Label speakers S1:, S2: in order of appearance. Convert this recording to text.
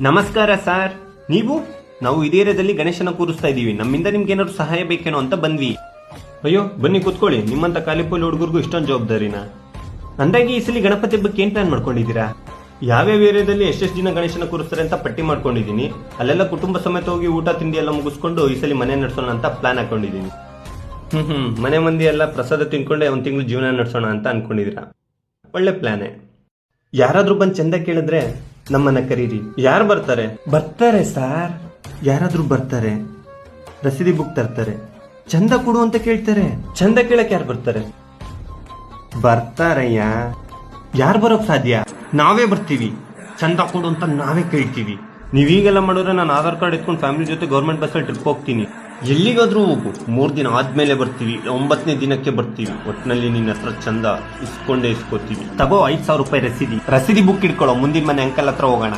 S1: ನಮಸ್ಕಾರ ಸರ್. ನಾವು ಇದೇ ಏರಿಯಾದಲ್ಲಿ ಗಣೇಶನ ಕೂರಿಸ್ತಾ ಇದೀವಿ. ನಮ್ಮಿಂದ ನಿಮ್ಗೆ ಏನಾದ್ರು ಸಹಾಯ ಬೇಕೇನೋ ಅಂತ ಬಂದ್ವಿ. ಅಯ್ಯೋ ಬನ್ನಿ ಕೂತ್ಕೊಳ್ಳಿ. ನಿಮ್ಮಂತ ಕಾಲಿಪೋಲಿ ಹುಡುಗರಿಗೂ ಇಷ್ಟೊಂದು ಜವಾಬ್ದಾರಿನ? ಅಂದಾಗಿ ಈ ಸಲ ಗಣಪತಿ ಹಬ್ಬಕ್ಕೆ ಏನ್ ಪ್ಲಾನ್ ಮಾಡ್ಕೊಂಡಿದ್ದೀರಾ? ಯಾವ್ಯಾವ ಏರಿಯಾದಲ್ಲಿ ಎಷ್ಟೆಷ್ಟು ದಿನ ಗಣೇಶನ ಕೂರಿಸ್ತಾರೆ ಅಂತ ಪಟ್ಟಿ ಮಾಡ್ಕೊಂಡಿದೀನಿ. ಅಲ್ಲೆಲ್ಲ ಕುಟುಂಬ ಸಮೇತ ಹೋಗಿ ಊಟ ತಿಂಡಿ ಎಲ್ಲ ಮುಗಿಸ್ಕೊಂಡು ಈ ಸಲ ಮನೆ ನಡೆಸೋಣ ಅಂತ ಪ್ಲಾನ್ ಹಾಕೊಂಡಿದೀನಿ. ಮನೆ ಮಂದಿ ಎಲ್ಲ ಪ್ರಸಾದ ತಿನ್ಕೊಂಡೆ ಒಂದ್ ತಿಂಗಳು ಜೀವನ ನಡೆಸೋಣ ಅಂತ ಅನ್ಕೊಂಡಿದೀರಾ. ಒಳ್ಳೆ ಪ್ಲಾನೇ. ಯಾರಾದ್ರೂ ಬಂದ್ ಚಂದ ಕೇಳಿದ್ರೆ ನಮ್ಮನ್ನ ಕರೀರಿ. ಯಾರು ಬರ್ತಾರೆ? ಬರ್ತಾರೆ ಸಾರ್. ಯಾರಾದ್ರೂ ಬರ್ತಾರೆ, ರಸೀದಿ ಬುಕ್ ತರ್ತಾರೆ, ಚಂದ ಕೊಡು ಅಂತ ಕೇಳ್ತಾರೆ. ಚಂದ ಕೇಳಕ್ ಯಾರು ಬರ್ತಾರೆ? ಬರ್ತಾರಯ್ಯ. ಯಾರು ಬರೋಕ್ ಸಾಧ್ಯ? ನಾವೇ ಬರ್ತೀವಿ. ಚಂದ ಕೊಡು ಅಂತ ನಾವೇ ಕೇಳ್ತೀವಿ. ನೀವೀಗೆಲ್ಲ ಮಾಡಿದ್ರೆ ನಾನು ಆಧಾರ್ ಕಾರ್ಡ್ ಎತ್ಕೊಂಡು ಫ್ಯಾಮಿಲಿ ಜೊತೆ ಗೌರ್ಮೆಂಟ್ ಬಸ್ಸಲ್ಲಿ ಟ್ರಿಪ್ ಹೋಗ್ತೀನಿ. ಎಲ್ಲಿಗಾದ್ರೂ ಹೋಗು, 3 ದಿನ ಆದ್ಮೇಲೆ ಬರ್ತೀವಿ, 9ನೇ ದಿನಕ್ಕೆ ಬರ್ತೀವಿ. ಒಟ್ನಲ್ಲಿ ನಿನ್ನ ಹತ್ರ ಚಂದ ಇಸ್ಕೊಂಡೇ ಇಸ್ಕೋತೀವಿ. ತಗೋ 5,000 ರೂಪಾಯಿ ರಸೀದಿ ಬುಕ್ ಇಟ್ಕೊಳ್ಳೋ. ಮುಂದಿನ ಮನೆ ಅಂಕಲ್ ಹತ್ರ ಹೋಗೋಣ.